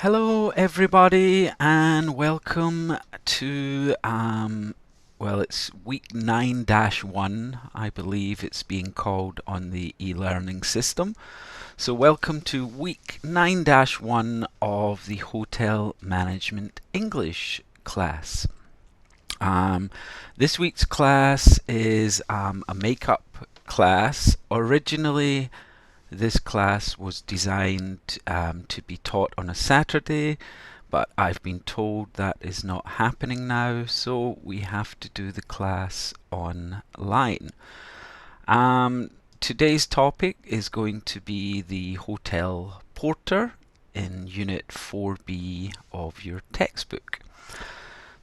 Hello everybody and welcome to it's week 9-1, I believe it's being called on the e-learning system. So welcome to week 9-1 of the Hotel Management English class. This week's class is a makeup class. Originally this class was designed to be taught on a Saturday, but I've been told that is not happening now, so we have to do the class online. Today's topic is going to be the hotel porter in Unit 4B of your textbook.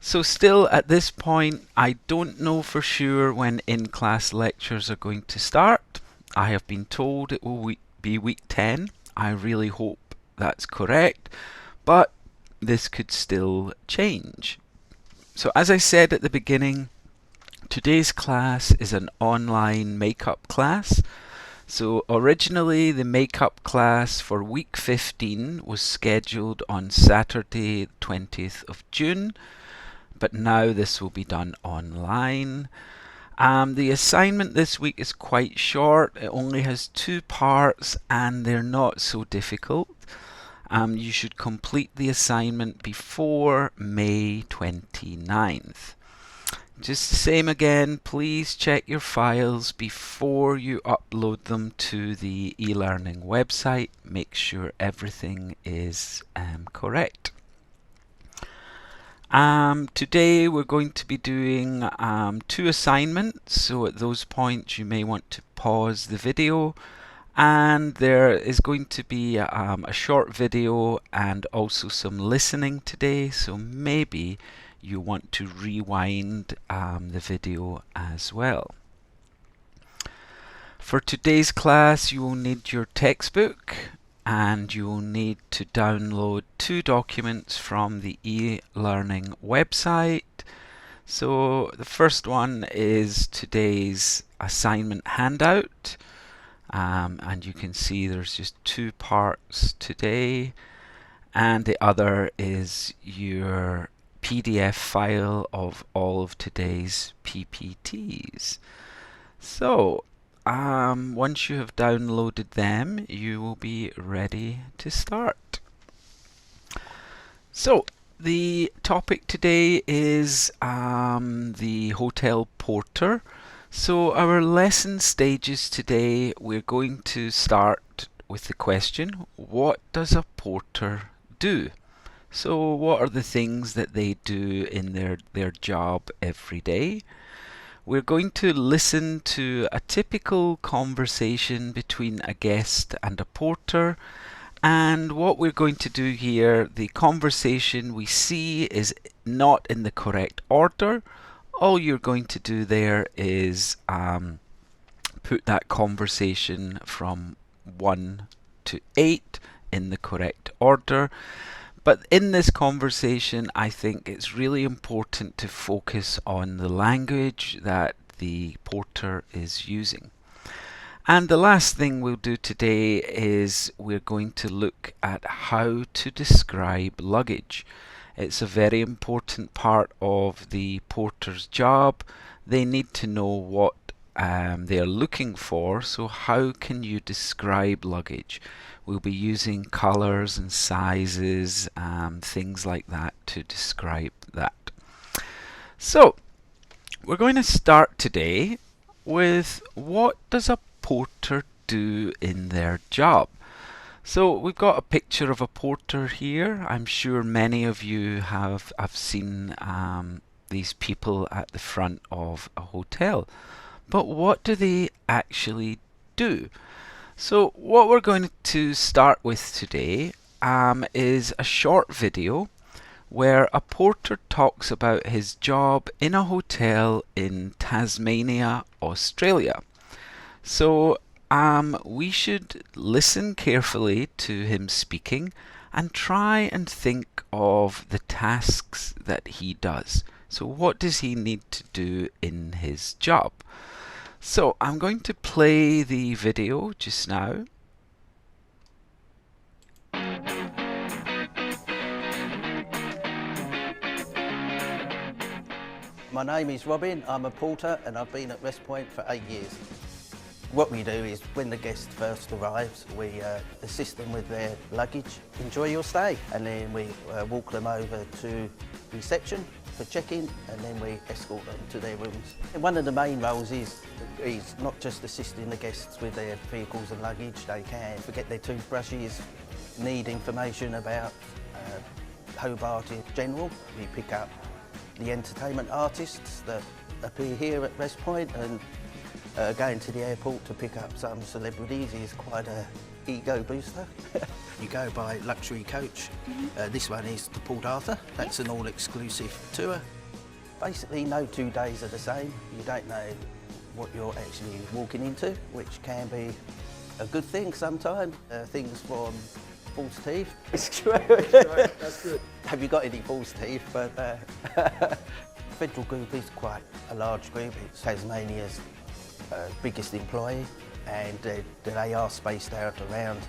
So still at this point, I don't know for sure when in-class lectures are going to start. I have been told it will be week 10. I really hope that's correct, but this could still change. So as I said at the beginning, today's class is an online makeup class. So originally the makeup class for week 15 was scheduled on Saturday 20th of June, but now this will be done online. The assignment this week is quite short. It only has 2 parts and they're not so difficult. You should complete the assignment before May 29th. Just the same again, please check your files before you upload them to the e-learning website. Make sure everything is correct. Today we're going to be doing 2 assignments, so at those points you may want to pause the video, and there is going to be a short video and also some listening today, so maybe you want to rewind the video as well. For today's class you will need your textbook, and you will need to download 2 documents from the e-learning website. So the first one is today's assignment handout, and you can see there's just 2 parts today, and the other is your PDF file of all of today's PPTs. So once you have downloaded them, you will be ready to start. So the topic today is the hotel porter. So our lesson stages today, we're going to start with the question, what does a porter do? So what are the things that they do in their job every day? We're going to listen to a typical conversation between a guest and a porter, and what we're going to do here, the conversation we see is not in the correct order. All you're going to do there is put that conversation from 1 to 8 in the correct order. But in this conversation, I think it's really important to focus on the language that the porter is using. And the last thing we'll do today is we're going to look at how to describe luggage. It's a very important part of the porter's job. They need to know what they're looking for, so how can you describe luggage? We'll be using colors and sizes, things like that to describe that. So we're going to start today with what does a porter do in their job? So we've got a picture of a porter here. I'm sure many of you have seen these people at the front of a hotel. But what do they actually do? So what we're going to start with today is a short video where a porter talks about his job in a hotel in Tasmania, Australia. So we should listen carefully to him speaking and try and think of the tasks that he does. So what does he need to do in his job? So I'm going to play the video just now. My name is Robin, I'm a porter and I've been at West Point for 8 years. What we do is when the guest first arrives, we assist them with their luggage. Enjoy your stay. And then we walk them over to reception for check-in and then we escort them to their rooms. And one of the main roles is not just assisting the guests with their vehicles and luggage. They can forget their toothbrushes, need information about Hobart in general. We pick up the entertainment artists that appear here at West Point, and going to the airport to pick up some celebrities is quite a ego booster. You go by luxury coach. This one is the Port Arthur. That's an all-exclusive tour. Basically, no 2 days are the same. You don't know what you're actually walking into, which can be a good thing sometimes. Things from false teeth. It's true. That's good. Have you got any false teeth? But Federal Group is quite a large group. It's Tasmania's biggest employee, and they are spaced out around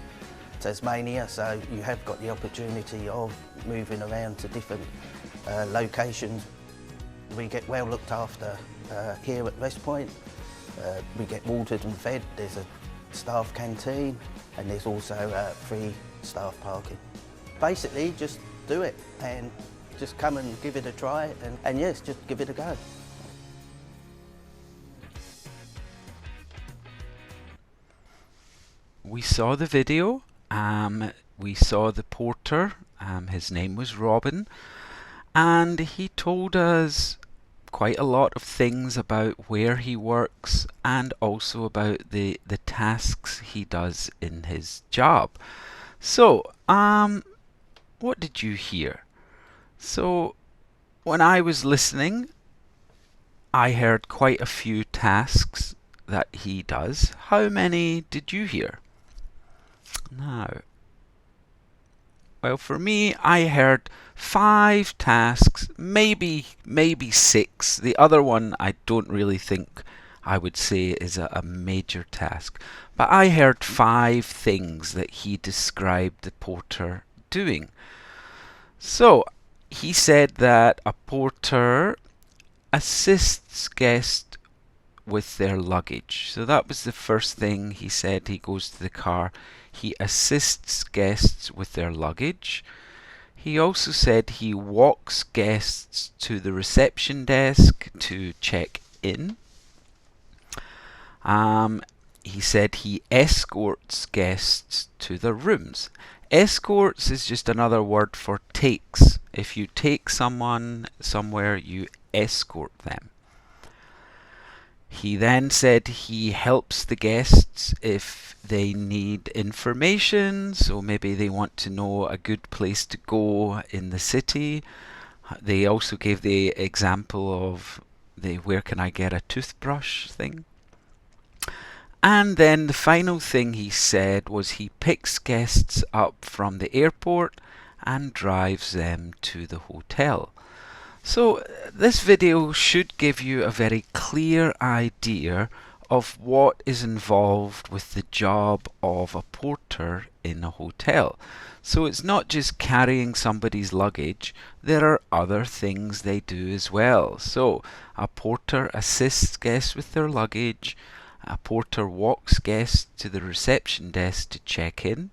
Tasmania, so you have got the opportunity of moving around to different locations. We get well looked after here at West Point. We get watered and fed. There's a staff canteen and there's also free staff parking. Basically just do it and just come and give it a try, and yes, just give it a go. We saw the video, we saw the porter, his name was Robin, and he told us quite a lot of things about where he works and also about the tasks he does in his job. So, what did you hear? So, when I was listening, I heard quite a few tasks that he does. How many did you hear? Now, well, for me, I heard 5 tasks, maybe 6. The other one I don't really think I would say is a major task. But I heard 5 things that he described the porter doing. So, he said that a porter assists guests with their luggage. So that was the first thing he said. He goes to the car. He assists guests with their luggage. He also said he walks guests to the reception desk to check in. He said he escorts guests to their rooms. Escorts is just another word for takes. If you take someone somewhere, you escort them. He then said he helps the guests if they need information, so maybe they want to know a good place to go in the city. They also gave the example of the where can I get a toothbrush thing. And then the final thing he said was he picks guests up from the airport and drives them to the hotel. So this video should give you a very clear idea of what is involved with the job of a porter in a hotel. So it's not just carrying somebody's luggage, there are other things they do as well. So a porter assists guests with their luggage, a porter walks guests to the reception desk to check in,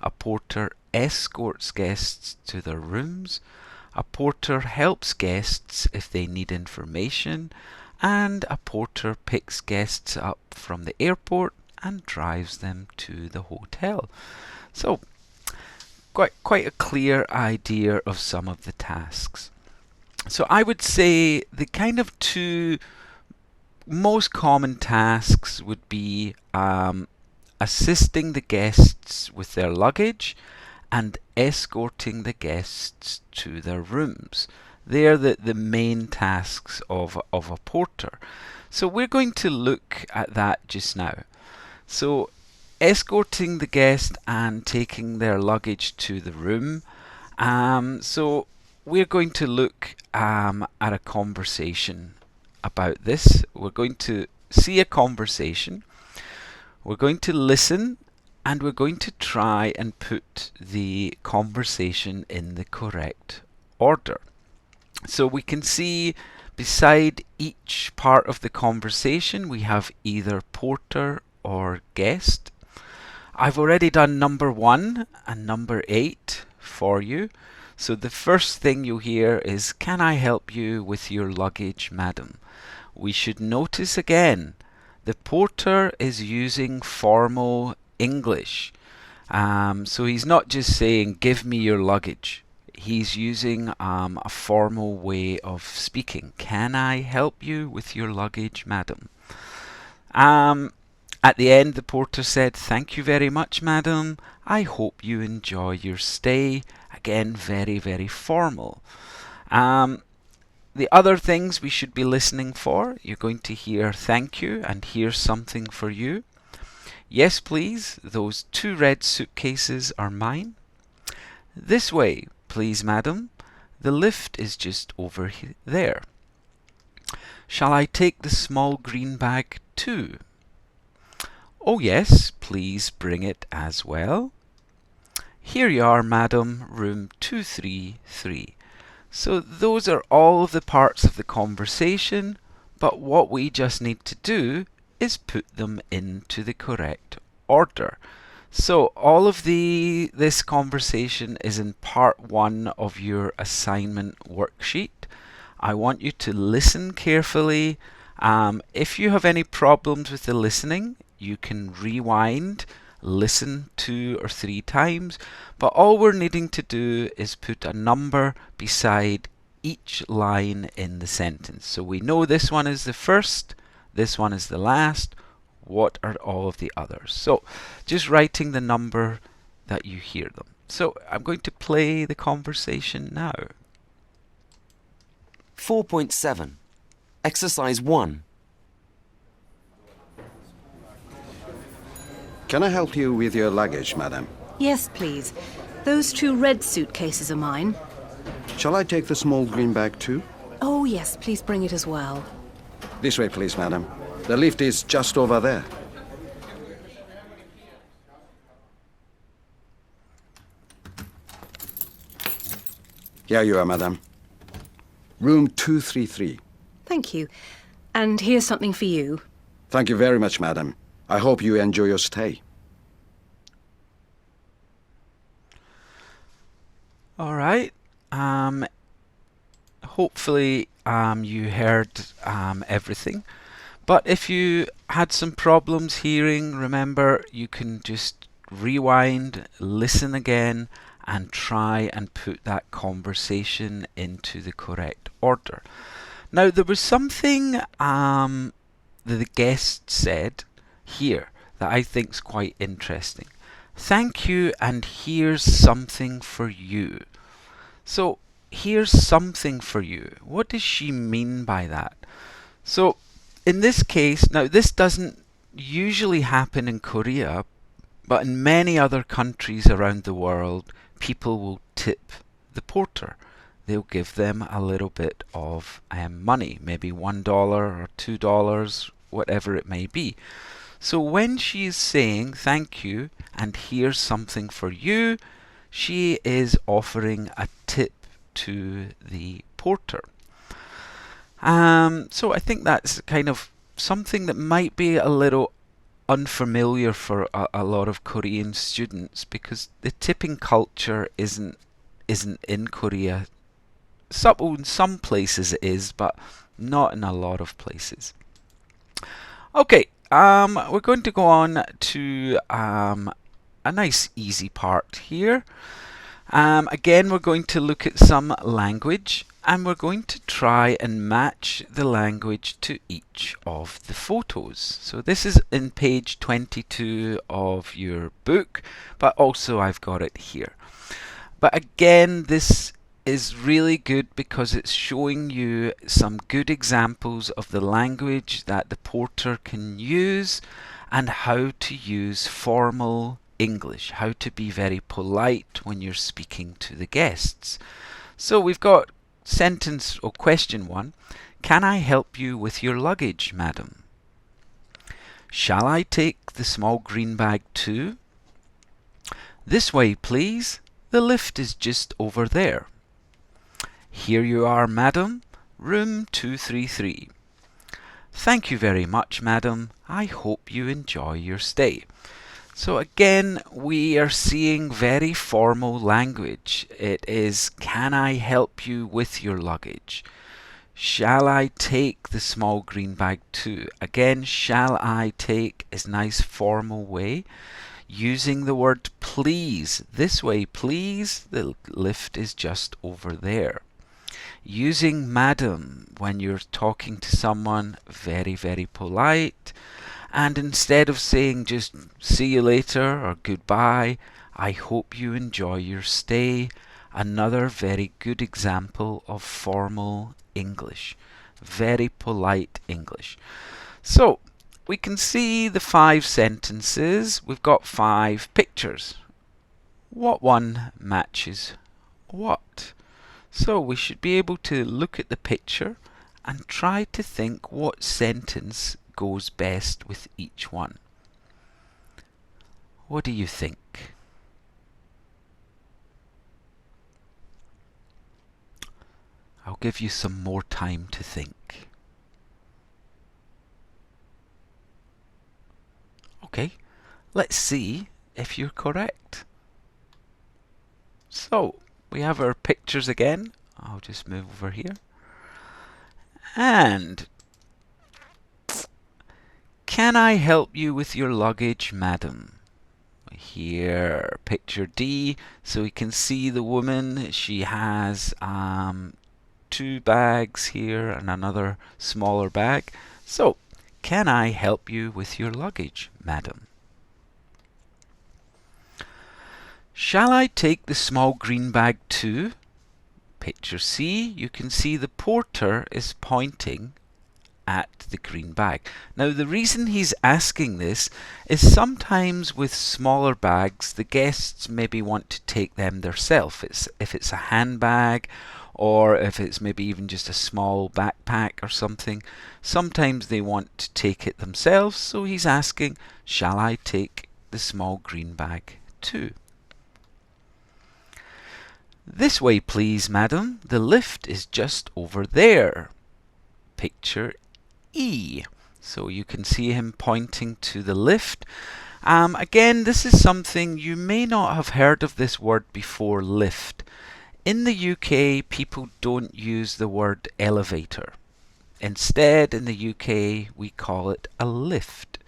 a porter escorts guests to their rooms, a porter helps guests if they need information, and a porter picks guests up from the airport and drives them to the hotel. So, quite a clear idea of some of the tasks. So I would say the kind of 2 most common tasks would be assisting the guests with their luggage and escorting the guests to their rooms. They're the main tasks of a porter. So we're going to look at that just now. So escorting the guest and taking their luggage to the room. So we're going to look at a conversation about this. We're going to see a conversation. We're going to listen and we're going to try and put the conversation in the correct order. So we can see Beside each part of the conversation, we have either porter or guest. I've already done number 1 and number 8 for you. So the first thing you'll hear is, "Can I help you with your luggage, madam?" We should notice again, the porter is using formal English. So he's not just saying, "Give me your luggage." He's using a formal way of speaking. "Can I help you with your luggage, madam?" At the end, the porter said, "Thank you very much, madam. I hope you enjoy your stay." Again, very, very formal. The other things we should be listening for, you're going to hear "thank you" and "here's something for you." "Yes, please, those 2 red suitcases are mine." "This way, please, madam. The lift is just over there." "Shall I take the small green bag too?" "Oh yes, please bring it as well." "Here you are, madam, room 233. So those are all of the parts of the conversation, but what we just need to do is put them into the correct order. So all of this conversation is in part 1 of your assignment worksheet. I want you to listen carefully. If you have any problems with the listening, you can rewind, listen 2 or 3 times, but all we're needing to do is put a number beside each line in the sentence. So we know this one is the first, this one is the last. What are all of the others? So just writing the number that you hear them. So I'm going to play the conversation now. 4.7. Exercise 1. Can I help you with your luggage, madam? Yes, please. Those 2 red suitcases are mine. Shall I take the small green bag too? Oh, yes, please bring it as well. This way, please, madam. The lift is just over there. Here you are, madam. Room 233. Thank you. And here's something for you. Thank you very much, madam. I hope you enjoy your stay. All right. Hopefully you heard everything. But if you had some problems hearing, remember you can just rewind, listen again, and try and put that conversation into the correct order. Now, there was something that the guest said here that I think is quite interesting. "Thank you, and here's something for you." So, here's something for you. What does she mean by that? So, in this case, now this doesn't usually happen in Korea, but in many other countries around the world, people will tip the porter. They'll give them a little bit of money, maybe $1 or $2, whatever it may be. So when she is saying "thank you" and "here's something for you," she is offering a tip to the porter. So I think that's kind of something that might be a little unfamiliar for a lot of Korean students, because the tipping culture isn't in Korea. In some places it is, but not in a lot of places. Okay, we're going to go on to a nice easy part here. Again, we're going to look at some language, and we're going to try and match the language to each of the photos. So this is in page 22 of your book, but also I've got it here. But again, this is really good because it's showing you some good examples of the language that the porter can use and how to use formal English, how to be very polite when you're speaking to the guests. So we've got sentence or question 1. "Can I help you with your luggage, madam?" "Shall I take the small green bag too?" "This way, please. The lift is just over there." "Here you are, madam. Room 233. Thank you very much, madam. I hope you enjoy your stay. So again, we are seeing very formal language. It is, can I help you with your luggage? Shall I take the small green bag too? Again, shall I take is nice formal way. Using the word please. This way, please. The lift is just over there. Using madam when you're talking to someone, very, very polite. And instead of saying just see you later or goodbye, I hope you enjoy your stay. Another very good example of formal English. Very polite English. So, we can see the 5 sentences. We've got 5 pictures. What one matches what? So we should be able to look at the picture and try to think what sentence goes best with each one. What do you think? I'll give you some more time to think. Okay, let's see if you're correct. So, we have our pictures again. I'll just move over here. And can I help you with your luggage, madam? Here, picture D. So we can see the woman. She has 2 bags here and another smaller bag. So, can I help you with your luggage, madam? Shall I take the small green bag too? Picture C, you can see the porter is pointing at the green bag. Now the reason he's asking this is sometimes with smaller bags the guests maybe want to take them themselves. If it's a handbag or if it's maybe even just a small backpack or something, sometimes they want to take it themselves, so he's asking, shall I take the small green bag too? This way, please, madam. The lift is just over there. Picture E. So you can see him pointing to the lift. Again, this is something you may not have heard of this word before, lift. In the UK, people don't use the word elevator. Instead, in the UK, we call it a lift.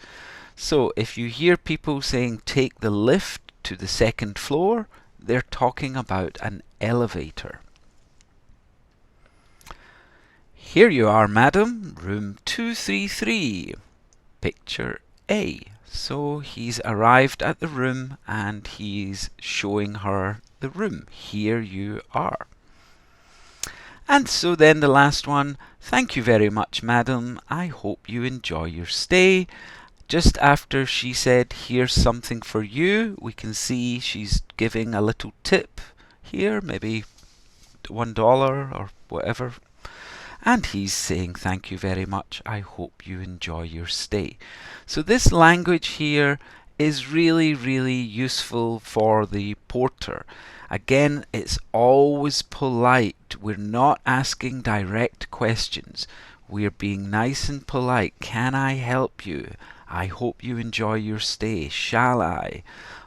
So if you hear people saying take the lift to the 2nd floor, they're talking about an elevator. Here you are, madam, room 233. Picture A. So he's arrived at the room and he's showing her the room. Here you are. And so then the last one, thank you very much, madam. I hope you enjoy your stay. Just after she said, here's something for you, we can see she's giving a little tip here, maybe $1 or whatever. And he's saying, thank you very much. I hope you enjoy your stay. So this language here is really, really useful for the porter. Again, it's always polite. We're not asking direct questions. We're being nice and polite. Can I help you? I hope you enjoy your stay. Shall I?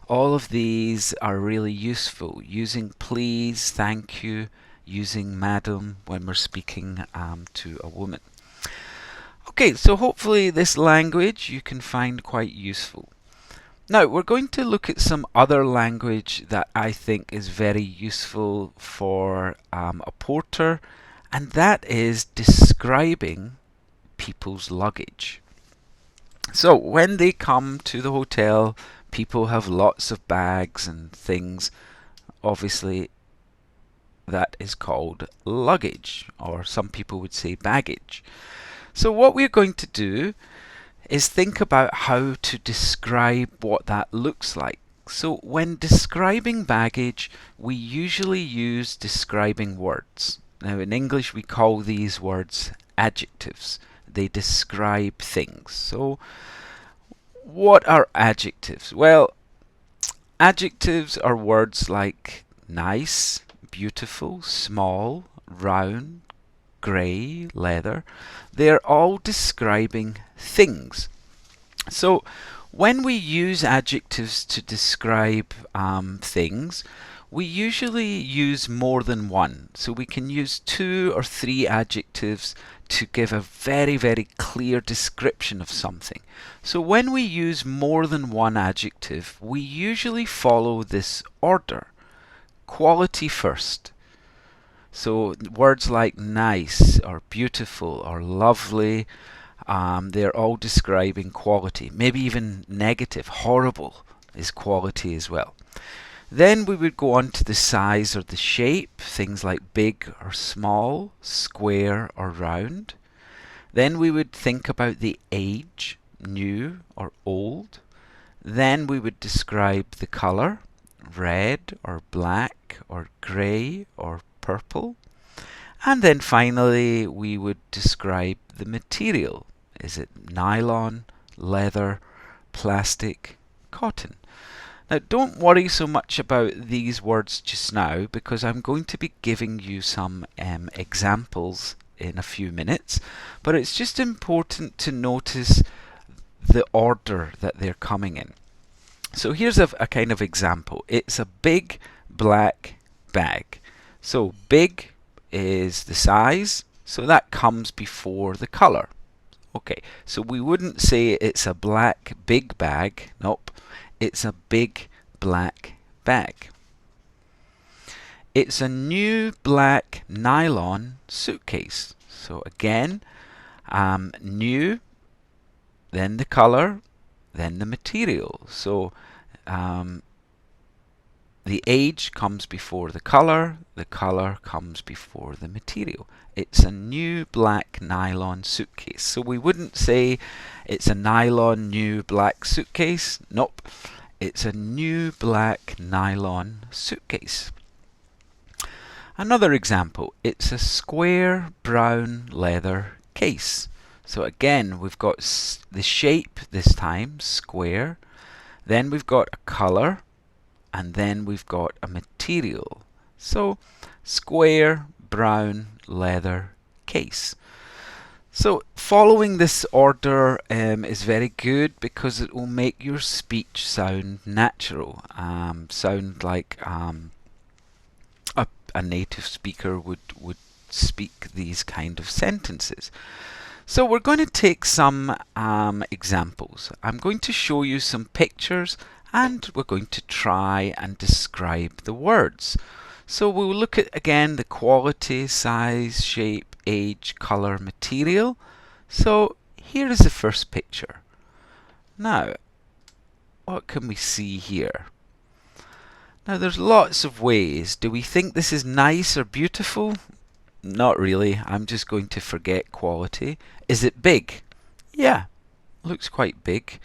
All of these are really useful. Using please, thank you, using madam when we're speaking to a woman. Okay, so hopefully this language you can find quite useful. Now we're going to look at some other language that I think is very useful for a porter, and that is describing people's luggage. So when they come to the hotel, people have lots of bags and things. Obviously, that is called luggage, or some people would say baggage. So what we're going to do is think about how to describe what that looks like. So when describing baggage, we usually use describing words. Now in English we call these words adjectives. They describe things. So what are adjectives? Well, adjectives are words like nice, beautiful, small, round, grey, leather. They're all describing things. So when we use adjectives to describe things, we usually use more than one. So we can use 2 or 3 adjectives to give a very, very clear description of something. So when we use more than one adjective, we usually follow this order. Quality first. So words like nice or beautiful or lovely, they're all describing quality. Maybe even negative, horrible is quality as well. Then we would go on to the size or the shape, things like big or small, square or round. Then we would think about the age, new or old. Then we would describe the colour, red or black or grey or purple. And then finally we would describe the material. Is it nylon, leather, plastic, cotton? Now don't worry so much about these words just now, because I'm going to be giving you some examples in a few minutes, but it's just important to notice the order that they're coming in. So here's a kind of example. It's a big black bag. So big is the size, so that comes before the colour. Okay, so we wouldn't say it's a black big bag. Nope. It's a big black bag. It's a new black nylon suitcase. So again, new, then the colour, then the material. So the age comes before the colour comes before the material. It's a new black nylon suitcase. So we wouldn't say it's a nylon new black suitcase. Nope. It's a new black nylon suitcase. Another example. It's a square brown leather case. So again, we've got the shape this time, square. Then we've got a colour. And then we've got a material. So square brown leather case. So following this order is very good, because it will make your speech sound natural, sound like a native speaker would speak these kind of sentences. So we're going to take some examples. I'm going to show you some pictures, and we're going to try and describe the words. So we'll look at again the quality, size, shape, age, colour, material. So here is the first picture. Now, what can we see here? Now there's lots of ways. Do we think this is nice or beautiful? Not really. I'm just going to forget quality. Is it big? Yeah, looks quite big.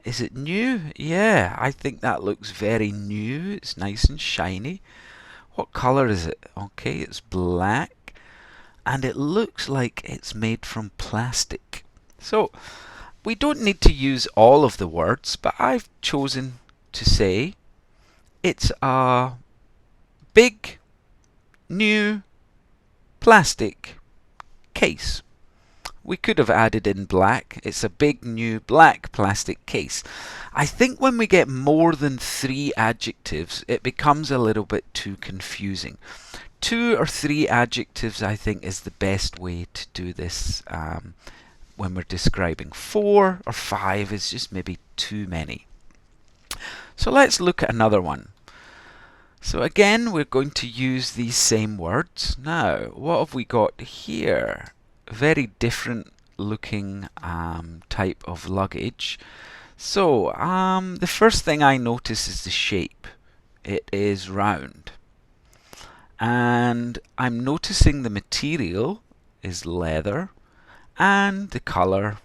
Is it new? Yeah, I think that looks very new. It's nice and shiny. What colour is it? Okay, it's black. And it looks like it's made from plastic. So, we don't need to use all of the words, but I've chosen to say it's a big, new, plastic case. We could have added in black. It's a big new black plastic case. I think when we get more than 3 adjectives, it becomes a little bit too confusing. 2 or 3 adjectives, I think, is the best way to do this when we're describing. 4 or 5 is just maybe too many. So let's look at another one. So again, we're going to use these same words. Now, what have we got here? Very different looking type of luggage. So the first thing I notice is the shape. It is round. And I'm noticing the material is leather, and the colour,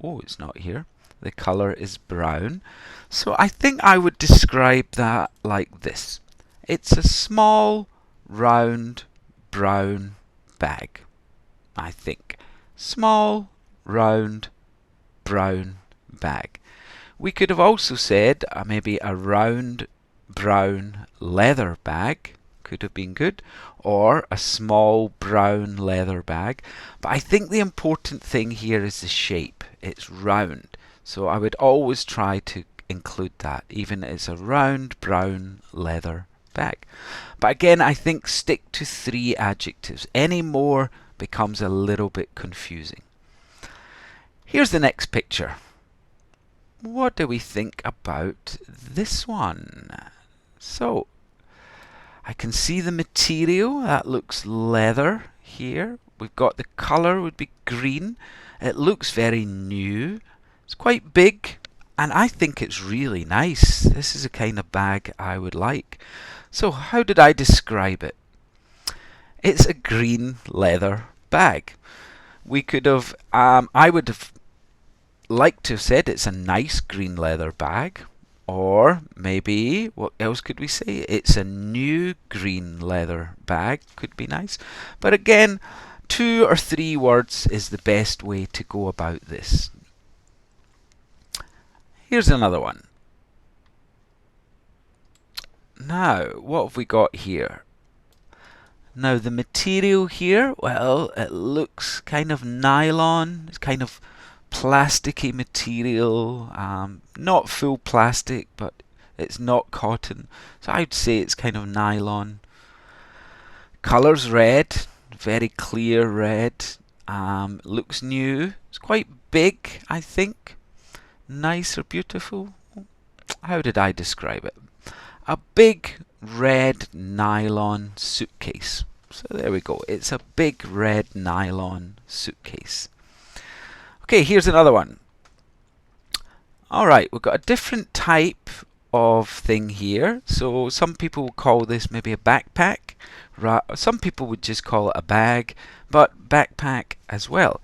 oh, it's not here. The colour is brown. So I think I would describe that like this. It's a small, round, brown bag. I think. Small, round, brown bag. We could have also said maybe a round, brown leather bag. could have been good, or a small brown leather bag. But I think the important thing here is the shape. It's round. So I would always try to include that, even as a round brown leather bag. But again, I think stick to 3 adjectives. Any more becomes a little bit confusing. Here's the next picture. What do we think about this one? So, I can see the material. That looks leather here. We've got the colour would be green. It looks very new. It's quite big, and I think it's really nice. This is a kind of bag I would like. So how did I describe it? It's a green leather bag. We could have, I would have liked to have said it's a nice green leather bag. Or maybe, what else could we say? It's a new green leather bag. Could be nice. But again, 2 or 3 words is the best way to go about this. Here's another one. Now, what have we got here? Now, the material here, well, it looks kind of nylon. It's kind of plasticky material. Not full plastic, but it's not cotton. So I'd say it's kind of nylon. Colour's red, very clear red. Looks new. It's quite big, I think. Nice or beautiful. How did I describe it? A big red nylon suitcase. So there we go. It's a big red nylon suitcase. Okay, here's another one. Alright, we've got a different type of thing here. So some people will call this maybe a backpack. Some people would just call it a bag, but backpack as well.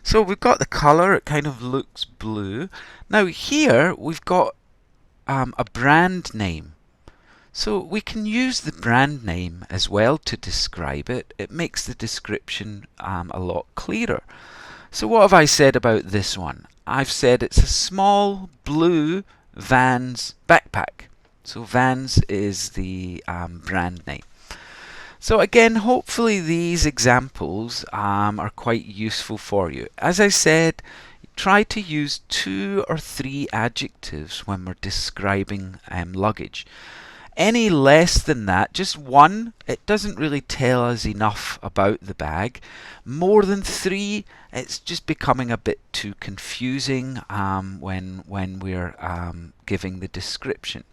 So we've got the colour, it kind of looks blue. Now here we've got a brand name. So we can use the brand name as well to describe it. It makes the description a lot clearer. So what have I said about this one? I've said it's a small blue Vans backpack. So Vans is the brand name. So again, hopefully these examples are quite useful for you. As I said, try to use 2 or 3 adjectives when we're describing luggage. Any less than that, just 1, it doesn't really tell us enough about the bag. More than 3, it's just becoming a bit too confusing when we're giving the description.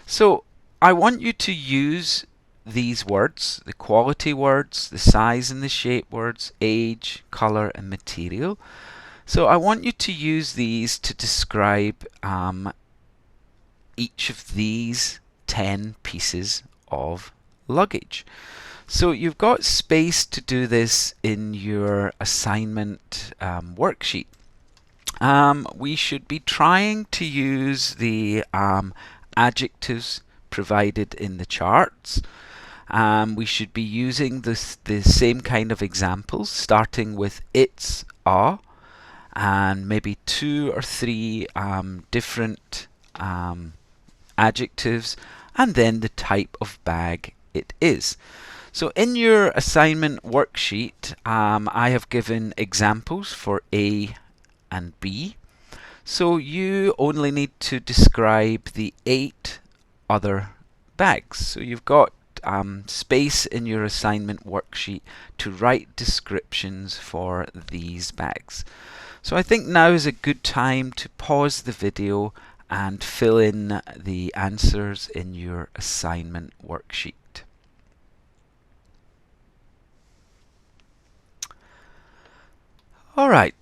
So I want you to use these words, the quality words, the size and the shape words, age, colour and material. So I want you to use these to describe each of these 10 pieces of luggage. So you've got space to do this in your assignment worksheet. We should be trying to use the adjectives provided in the charts. We should be using the same kind of examples, starting with it's, a, and maybe 2 or 3 different adjectives, and then the type of bag it is. So in your assignment worksheet, I have given examples for A and B. So you only need to describe the 8 other bags. So you've got space in your assignment worksheet to write descriptions for these bags. So I think now is a good time to pause the video and fill in the answers in your assignment worksheet. Alright,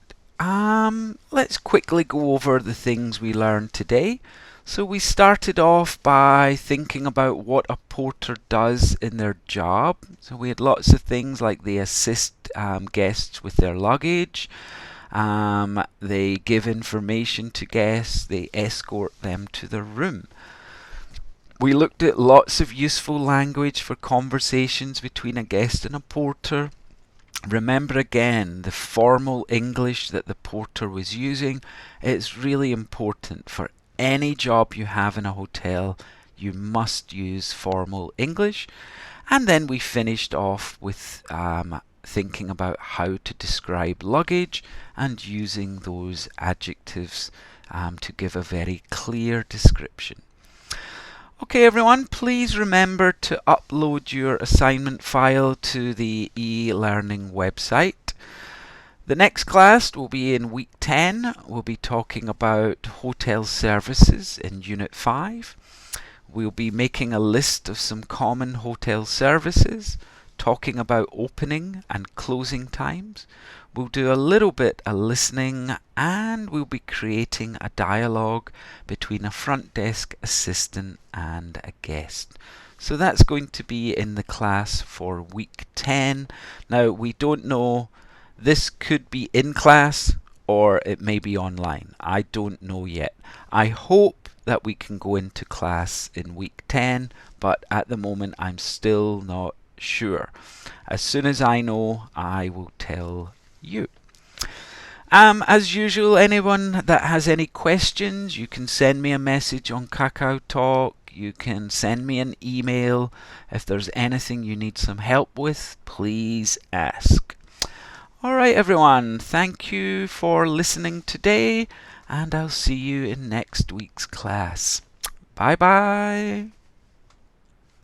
let's quickly go over the things we learned today. So we started off by thinking about what a porter does in their job. So we had lots of things like they assist guests with their luggage, they give information to guests, they escort them to their room. We looked at lots of useful language for conversations between a guest and a porter. Remember again the formal English that the porter was using. It's really important for any job you have in a hotel. You must use formal English. And then we finished off with thinking about how to describe luggage and using those adjectives to give a very clear description. Okay, everyone, please remember to upload your assignment file to the e-learning website. The next class will be in week 10. We'll be talking about hotel services in Unit 5. We'll be making a list of some common hotel services, talking about opening and closing times. We'll do a little bit of listening, and we'll be creating a dialogue between a front desk assistant and a guest. So that's going to be in the class for week 10. Now, we don't know, this could be in class or it may be online. I don't know yet. I hope that we can go into class in week 10, but at the moment I'm still not sure. As soon as I know, I will tell you. As usual, anyone that has any questions, you can send me a message on Kakao Talk. You can send me an email. If there's anything you need some help with, please ask. Alright everyone, thank you for listening today, and I'll see you in next week's class. Bye bye.